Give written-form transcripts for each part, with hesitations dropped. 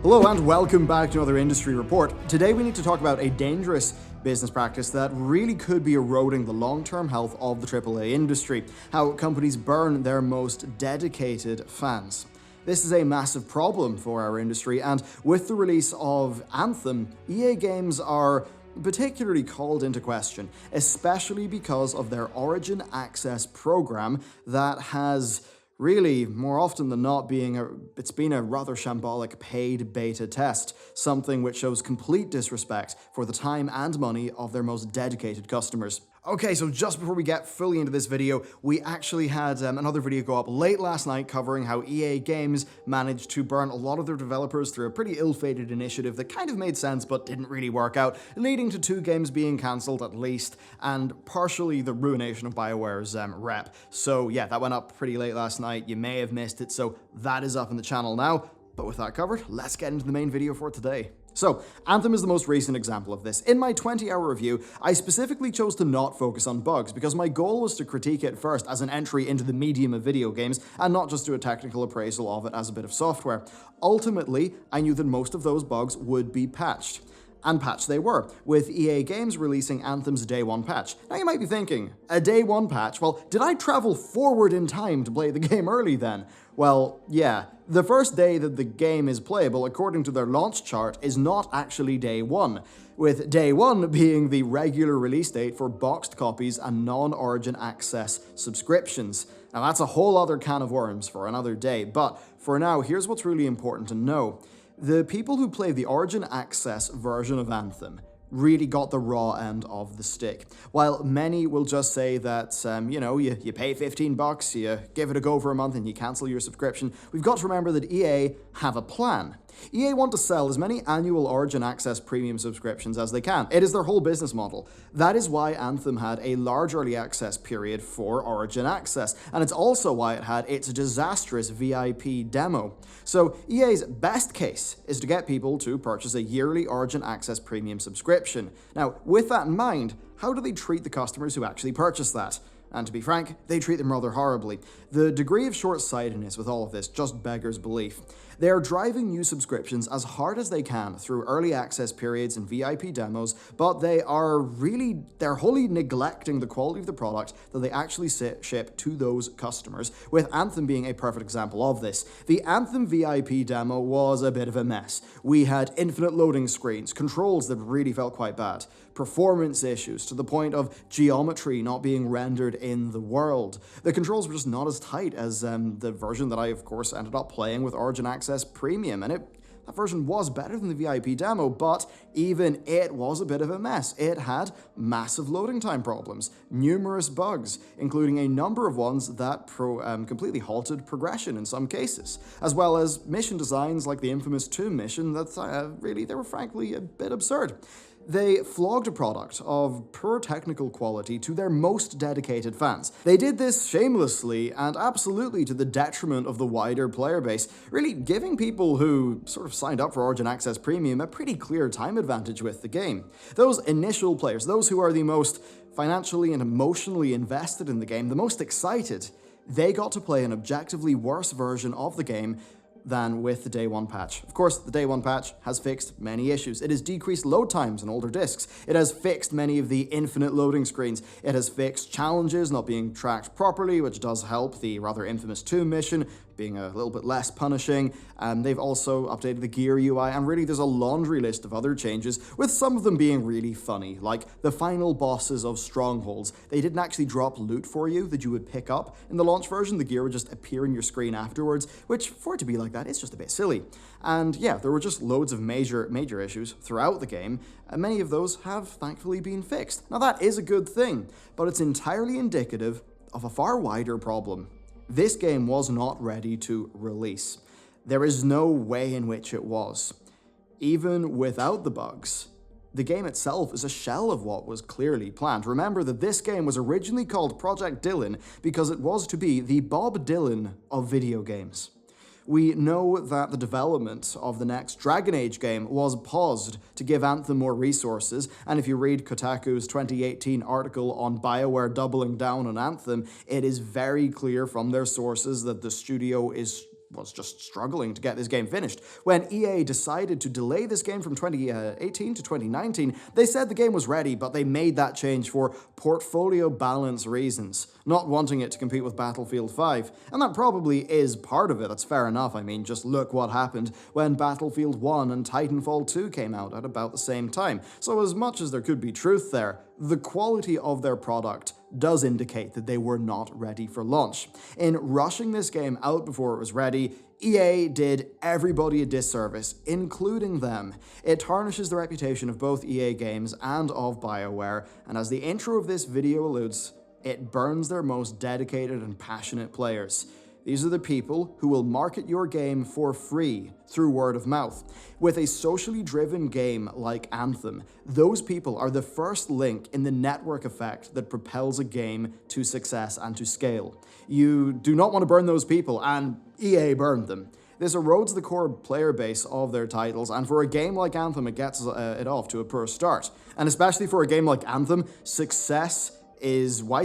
Hello and welcome back to another industry report. Today we need to talk about a dangerous business practice that really could be eroding the long-term health of the AAA industry, how companies burn their most dedicated fans. This is a massive problem for our industry, and with the release of Anthem, EA games are particularly called into question, especially because of their Origin Access program that has really, more often than not, it's been a rather shambolic paid beta test, something which shows complete disrespect for the time and money of their most dedicated customers. Okay, so just before we get fully into this video, we actually had another video go up late last night covering how EA Games managed to burn a lot of their developers through a pretty ill-fated initiative that kind of made sense but didn't really work out, leading to 2 games being cancelled at least, and partially the ruination of BioWare's rep. So yeah, that went up pretty late last night. You may have missed it, so that is up on the channel now. But with that covered, let's get into the main video for today. So, Anthem is the most recent example of this. In my 20-hour review, I specifically chose to not focus on bugs because my goal was to critique it first as an entry into the medium of video games and not just do a technical appraisal of it as a bit of software. Ultimately, I knew that most of those bugs would be patched. And patched they were, with EA Games releasing Anthem's Day 1 patch. Now you might be thinking, a Day 1 patch? Well, did I travel forward in time to play the game early then? Well, yeah. The first day that the game is playable, according to their launch chart, is not actually Day 1, with Day 1 being the regular release date for boxed copies and non-Origin Access subscriptions. Now that's a whole other can of worms for another day, but for now, here's what's really important to know. The people who play the Origin Access version of Anthem really got the raw end of the stick. While many will just say that, you pay $15, you give it a go for a month and you cancel your subscription, we've got to remember that EA have a plan. EA want to sell as many annual Origin Access premium subscriptions as they can. It is their whole business model. That is why Anthem had a large early access period for Origin Access, and it's also why it had its disastrous VIP demo. So EA's best case is to get people to purchase a yearly Origin Access premium subscription. Now, with that in mind, how do they treat the customers who actually purchase that? And to be frank, they treat them rather horribly. The degree of short-sightedness with all of this just beggars belief. They are driving new subscriptions as hard as they can through early access periods and VIP demos, but they're wholly neglecting the quality of the product that they actually ship to those customers, with Anthem being a perfect example of this. The Anthem VIP demo was a bit of a mess. We had infinite loading screens, controls that really felt quite bad, performance issues to the point of geometry not being rendered in the world. The controls were just not as tight as the version that I, of course, ended up playing with Origin Access Premium, and that version was better than the VIP demo, but even it was a bit of a mess. It had massive loading time problems, numerous bugs, including a number of ones that completely halted progression in some cases, as well as mission designs like the infamous Tomb mission that they were frankly a bit absurd. They flogged a product of poor technical quality to their most dedicated fans. They did this shamelessly and absolutely to the detriment of the wider player base, really giving people who sort of signed up for Origin Access Premium a pretty clear time advantage with the game. Those initial players, those who are the most financially and emotionally invested in the game, the most excited, they got to play an objectively worse version of the game than with the Day 1 patch. Of course, the Day 1 patch has fixed many issues. It has decreased load times on older discs. It has fixed many of the infinite loading screens. It has fixed challenges not being tracked properly, which does help the rather infamous Tomb mission being a little bit less punishing. They've also updated the gear UI, and really there's a laundry list of other changes, with some of them being really funny, like the final bosses of Strongholds. They didn't actually drop loot for you that you would pick up in the launch version. The gear would just appear in your screen afterwards, which, for it to be like that, is just a bit silly. And yeah, there were just loads of major issues throughout the game, and many of those have thankfully been fixed. Now that is a good thing, but it's entirely indicative of a far wider problem. This game was not ready to release. There is no way in which it was. Even without the bugs, the game itself is a shell of what was clearly planned. Remember that this game was originally called Project Dylan because it was to be the Bob Dylan of video games. We know that the development of the next Dragon Age game was paused to give Anthem more resources, and if you read Kotaku's 2018 article on BioWare doubling down on Anthem, it is very clear from their sources that the studio is was just struggling to get this game finished. When EA decided to delay this game from 2018 to 2019, they said the game was ready, but they made that change for portfolio balance reasons, not wanting it to compete with Battlefield 5. And that probably is part of it, that's fair enough. I mean, just look what happened when Battlefield 1 and Titanfall 2 came out at about the same time. So as much as there could be truth there, the quality of their product does indicate that they were not ready for launch. In rushing this game out before it was ready, EA did everybody a disservice, including them. It tarnishes the reputation of both EA Games and of BioWare, and as the intro of this video alludes, it burns their most dedicated and passionate players. These are the people who will market your game for free through word of mouth. With a socially driven game like Anthem, those people are the first link in the network effect that propels a game to success and to scale. You do not want to burn those people, and EA burned them. This erodes the core player base of their titles, and for a game like Anthem, it gets it off to a poor start. And especially for a game like Anthem, wide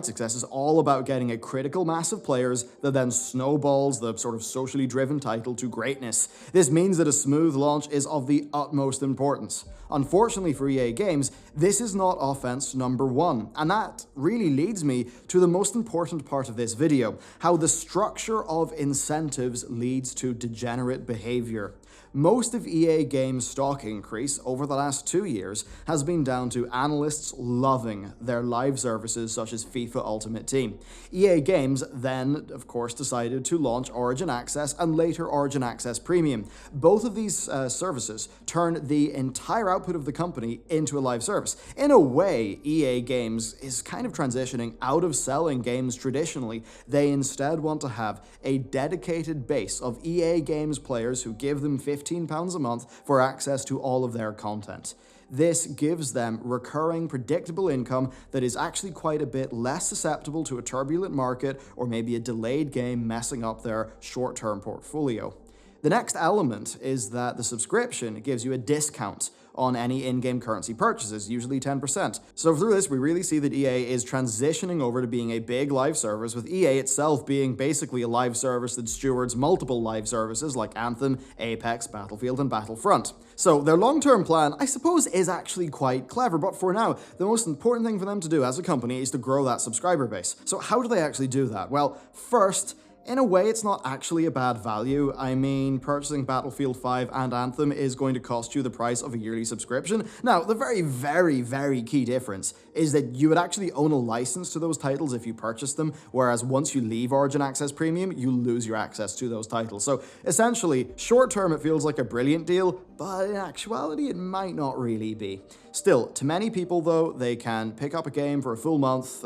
success is all about getting a critical mass of players that then snowballs the sort of socially driven title to greatness. This means that a smooth launch is of the utmost importance. Unfortunately for EA Games, this is not offense number one, and that really leads me to the most important part of this video, how the structure of incentives leads to degenerate behavior. Most of EA Games' stock increase over the last 2 years has been down to analysts loving their live services such as FIFA Ultimate Team. EA Games then, of course, decided to launch Origin Access and later Origin Access Premium. Both of these services turn the entire output of the company into a live service. In a way, EA Games is kind of transitioning out of selling games traditionally. They instead want to have a dedicated base of EA Games players who give them £15 a month for access to all of their content. This gives them recurring, predictable income that is actually quite a bit less susceptible to a turbulent market or maybe a delayed game messing up their short-term portfolio. The next element is that the subscription gives you a discount on any in-game currency purchases, usually 10%. So through this, we really see that EA is transitioning over to being a big live service, with EA itself being basically a live service that stewards multiple live services like Anthem, Apex, Battlefield, and Battlefront. So their long-term plan, I suppose, is actually quite clever, but for now, the most important thing for them to do as a company is to grow that subscriber base. So how do they actually do that? Well, first, in a way, it's not actually a bad value. I mean, purchasing Battlefield 5 and Anthem is going to cost you the price of a yearly subscription. Now, the very, very, very key difference is that you would actually own a license to those titles if you purchase them, whereas once you leave Origin Access Premium, you lose your access to those titles. So essentially, short term, it feels like a brilliant deal, but in actuality, it might not really be. Still, to many people though, they can pick up a game for a full month,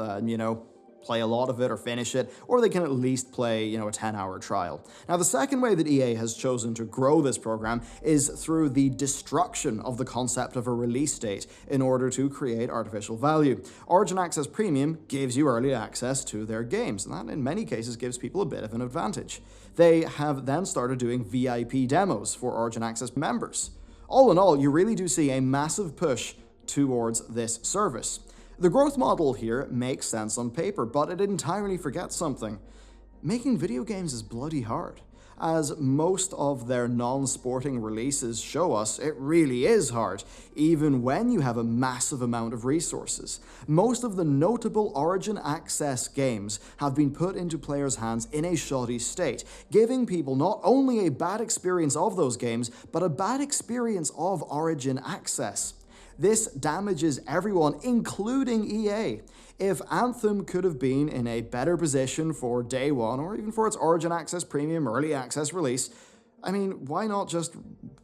play a lot of it or finish it, or they can at least play, a 10-hour trial. Now, the second way that EA has chosen to grow this program is through the destruction of the concept of a release date in order to create artificial value. Origin Access Premium gives you early access to their games, and that in many cases gives people a bit of an advantage. They have then started doing VIP demos for Origin Access members. All in all, you really do see a massive push towards this service. The growth model here makes sense on paper, but it entirely forgets something. Making video games is bloody hard. As most of their non-sporting releases show us, it really is hard, even when you have a massive amount of resources. Most of the notable Origin Access games have been put into players' hands in a shoddy state, giving people not only a bad experience of those games, but a bad experience of Origin Access. This damages everyone, including EA. If Anthem could have been in a better position for day one, or even for its Origin Access Premium Early Access release, I mean, why not just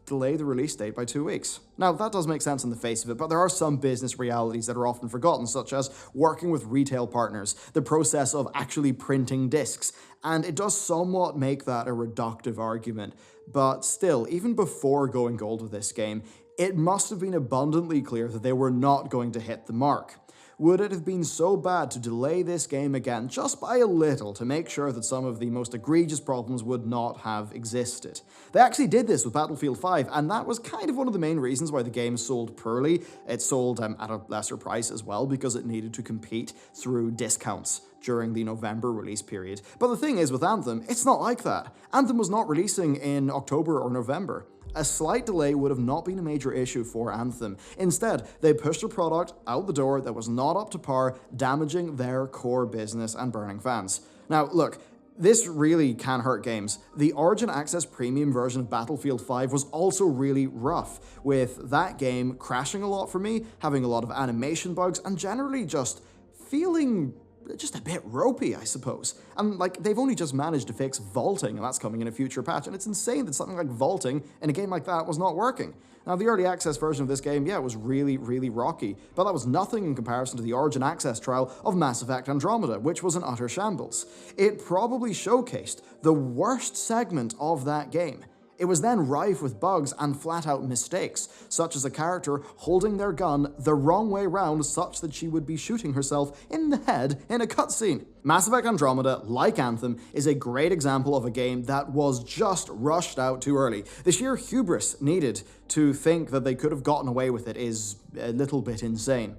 delay the release date by 2 weeks? Now, that does make sense on the face of it, but there are some business realities that are often forgotten, such as working with retail partners, the process of actually printing discs, and it does somewhat make that a reductive argument. But still, even before going gold with this game, it must have been abundantly clear that they were not going to hit the mark. would it have been so bad to delay this game again just by a little to make sure that some of the most egregious problems would not have existed? They actually did this with Battlefield 5, and that was kind of one of the main reasons why the game sold poorly. It sold at a lesser price as well because it needed to compete through discounts during the November release period. But the thing is, with Anthem, it's not like that. Anthem was not releasing in October or November. A slight delay would have not been a major issue for Anthem. Instead, they pushed a product out the door that was not up to par, damaging their core business and burning fans. Now, look, this really can hurt games. The Origin Access Premium version of Battlefield 5 was also really rough, with that game crashing a lot for me, having a lot of animation bugs, and generally just feeling just a bit ropey, I suppose. And like, they've only just managed to fix vaulting, and that's coming in a future patch, and it's insane that something like vaulting in a game like that was not working. Now, the early access version of this game, yeah, it was really, really rocky, but that was nothing in comparison to the Origin Access trial of Mass Effect Andromeda, which was an utter shambles. It probably showcased the worst segment of that game. It was then rife with bugs and flat-out mistakes, such as a character holding their gun the wrong way round such that she would be shooting herself in the head in a cutscene. Mass Effect Andromeda, like Anthem, is a great example of a game that was just rushed out too early. The sheer hubris needed to think that they could have gotten away with it is a little bit insane.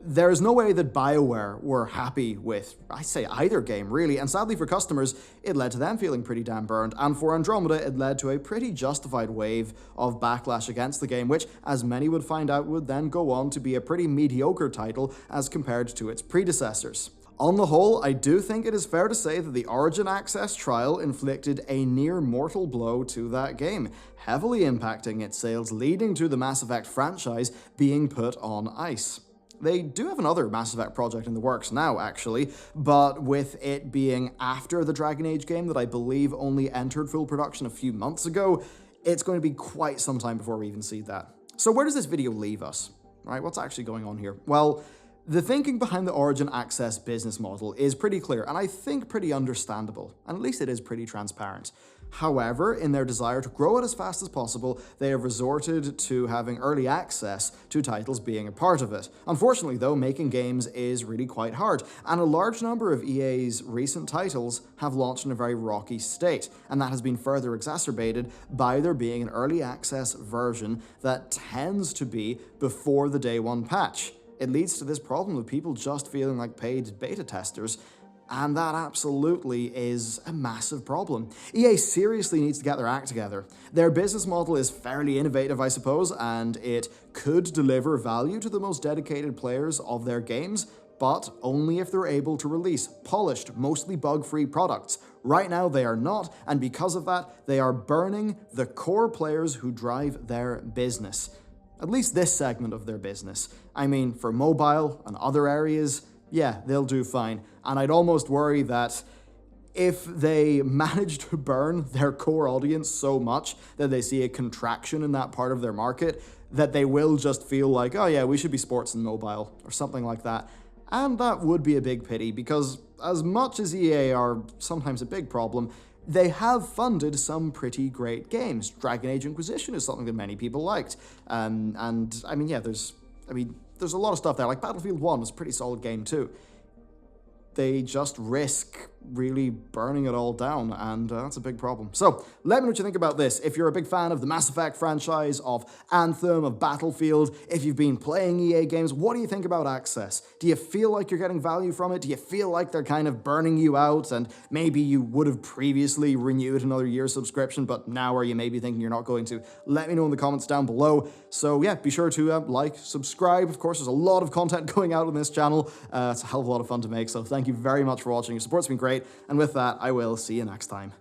There is no way that BioWare were happy with, I say, either game, really, and sadly for customers, it led to them feeling pretty damn burned, and for Andromeda, it led to a pretty justified wave of backlash against the game, which, as many would find out, would then go on to be a pretty mediocre title as compared to its predecessors. On the whole, I do think it is fair to say that the Origin Access trial inflicted a near mortal blow to that game, heavily impacting its sales, leading to the Mass Effect franchise being put on ice. They do have another Mass Effect project in the works now, actually, but with it being after the Dragon Age game that I believe only entered full production a few months ago, it's going to be quite some time before we even see that. So where does this video leave us? Right, what's actually going on here? Well, the thinking behind the Origin Access business model is pretty clear, and I think pretty understandable, and at least it is pretty transparent. However, in their desire to grow it as fast as possible, they have resorted to having early access to titles being a part of it. Unfortunately, though, making games is really quite hard, and a large number of EA's recent titles have launched in a very rocky state, and that has been further exacerbated by there being an early access version that tends to be before the day one patch. It leads to this problem of people just feeling like paid beta testers, and that absolutely is a massive problem. EA seriously needs to get their act together. Their business model is fairly innovative, I suppose, and it could deliver value to the most dedicated players of their games, but only if they're able to release polished, mostly bug-free products. Right now they are not, and because of that, they are burning the core players who drive their business. At least this segment of their business. I mean, for mobile and other areas, yeah, they'll do fine. And I'd almost worry that if they manage to burn their core audience so much that they see a contraction in that part of their market, that they will just feel like, oh yeah, we should be sports and mobile, or something like that. And that would be a big pity, because as much as EA are sometimes a big problem, they have funded some pretty great games. Dragon Age Inquisition is something that many people liked. And I mean, yeah, there's a lot of stuff there. Like Battlefield 1 was a pretty solid game too. They just risk really burning it all down, and that's a big problem. So, let me know what you think about this. If you're a big fan of the Mass Effect franchise, of Anthem, of Battlefield, if you've been playing EA games, what do you think about Access? Do you feel like you're getting value from it? Do you feel like they're kind of burning you out, and maybe you would have previously renewed another year's subscription, but now are you maybe thinking you're not going to? Let me know in the comments down below. So yeah, be sure to like, subscribe. Of course, there's a lot of content going out on this channel. It's a hell of a lot of fun to make, so thank you very much for watching. Your support's been great. And with that, I will see you next time.